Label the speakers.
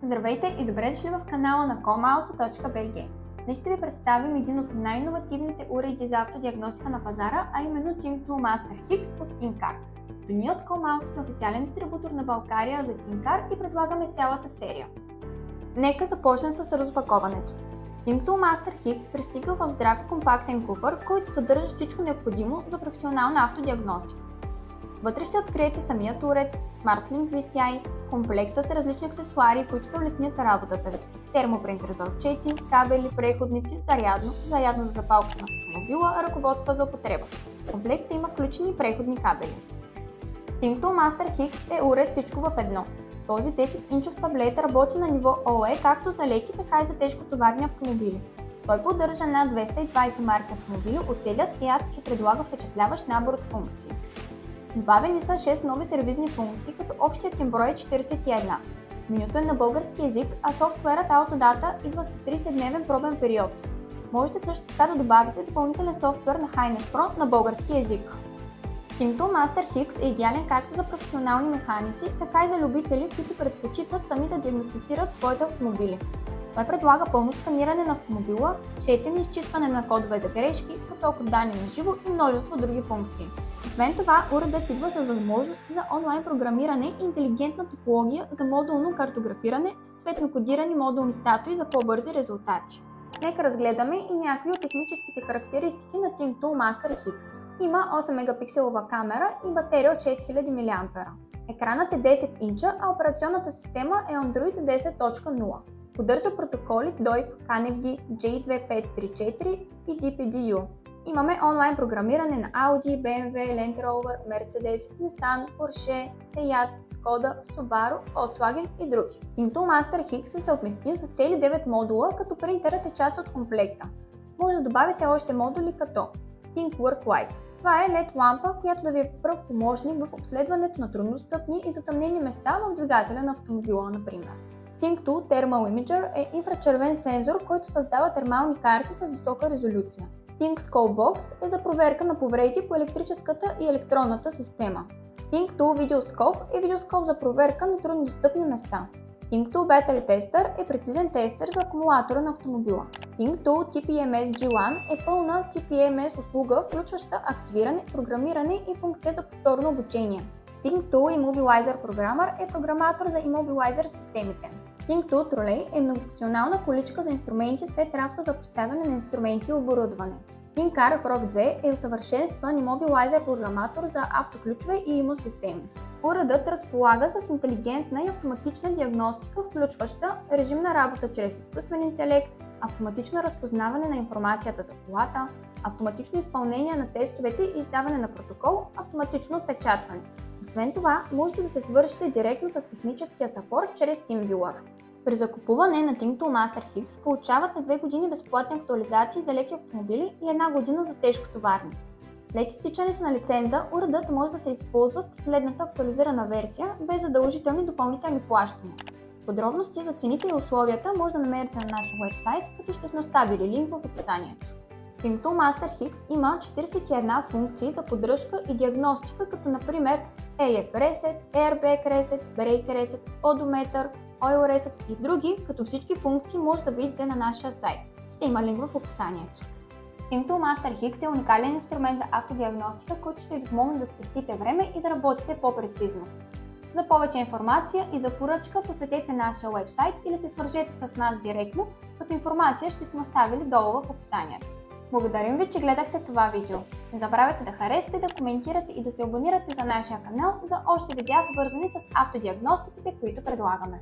Speaker 1: Здравейте и добре дошли в канала на comauto.bg. Днес ще ви представим един от най-иновативните уреди за автодиагностика на пазара, а именно ThinkTool Master X от ThinkCar. Ние от Comauto сме официален дистрибутор на България за ThinkCar и предлагаме цялата серия. Нека започнем с разпаковането. ThinkTool Master X пристига в здрав и компактен куфър, който съдържа всичко необходимо за професионална автодиагностика. Вътре ще откриете самият уред, SmartLink VCI, комплект с различни аксесуари, които да улеснят работата ви. Термопринтер за отчети, кабели, преходници, зарядно за запалка на автомобила, ръководства за употреба. В комплекта има включени преходни кабели. ThinkTool Master X е уред всичко в едно. Този 10-инчов таблет работи на ниво OE както за леки, така и за тежкотоварни автомобили. Той поддържа над 220 марки автомобили от целия свят и предлага впечатляващ набор от функции. Добавени са 6 нови сервизни функции, като общият им брой е 41. Менюто е на български език, а софтуерът Autodata идва с 30-дневен пробен период. Можете също така да добавите допълнителен софтуер на Highness Pro на български език. ThinkTool Master X е идеален както за професионални механици, така и за любители, които предпочитат сами да диагностицират своите автомобили. Той предлага пълно сканиране на автомобила, четене и изчистване на кодове за грешки, поток от данни на живо и множество други функции. Освен това, уредът идва с възможности за онлайн програмиране и интелигентна топология за модулно картографиране с цветно кодирани модулни статуи за по-бързи резултати. Нека разгледаме и някои от техническите характеристики на ThinkTool Master X. Има 8 мегапикселова камера и батерия от 6000 мАh. Екранът е 10 инча, а операционната система е Android 10.0. Поддържа протоколи DOIP, CANFD, J2534 и DPDU. Имаме онлайн програмиране на Audi, BMW, Land Rover, Mercedes, Nissan, Porsche, Seat, Skoda, Subaru, Volkswagen и други. ThinkTool Master X е съвместим с цели 9 модула, като принтерът е част от комплекта. Може да добавите още модули като ThinkWork Lite. Това е LED лампа, която да ви е пръв помощник в обследването на труднодостъпни и затъмнени места в двигателя на автомобила, например. ThinkTool Thermal Imager е инфрачервен сензор, който създава термални карти с висока резолюция. ThinkScope Box е за проверка на повреди по електрическата и електронната система. ThinkTool Videoscope е видеоскоп за проверка на труднодостъпни места. ThinkTool Battery Tester е прецизен тестер за акумулатора на автомобила. ThinkTool TPMS G1 е пълна TPMS услуга, включваща активиране, програмиране и функция за повторно обучение. ThinkTool Immobilizer Programmer е програматор за Immobilizer системите. ThinkTool Trolley е многофункционална количка за инструменти с 5 рафта за поставяне на инструменти и оборудване. ThinkCar Pro 2 е усъвършенстван Immobilizer програматор за автоключове и ИМО системи. Уредът разполага с интелигентна и автоматична диагностика, включваща режим на работа чрез изкуствен интелект, автоматично разпознаване на информацията за колата, автоматично изпълнение на тестовете и издаване на протокол, автоматично отпечатване. Освен това, можете да се свършите директно с техническия съпорт чрез TeamViewer. При закупуване на ThinkTool Master X получавате 2 години безплатни актуализации за леки автомобили и 1 година за тежкотоварни. След изтичането на лиценза, уредът може да се използва с последната актуализирана версия без задължителни допълнителни плащания. Подробности за цените и условията може да намерите на нашия уебсайт, като ще сме оставили линк в описанието. ThinkTool Master X има 41 функции за поддръжка и диагностика, като например AF Reset, Airbag Reset, Brake Reset, Odometer, Oil Reset и други, като всички функции може да видите на нашия сайт. Ще има линк в описанието. ThinkTool Master X е уникален инструмент за автодиагностика, който ще ви помогне да спестите време и да работите по-прецизно. За повече информация и за поръчка посетете нашия уебсайт или се свържете с нас директно, като информация ще сме оставили долу в описанието. Благодарим ви, че гледахте това видео. Не забравяйте да харесате, да коментирате и да се абонирате за нашия канал за още видеа, свързани с автодиагностиките, които предлагаме.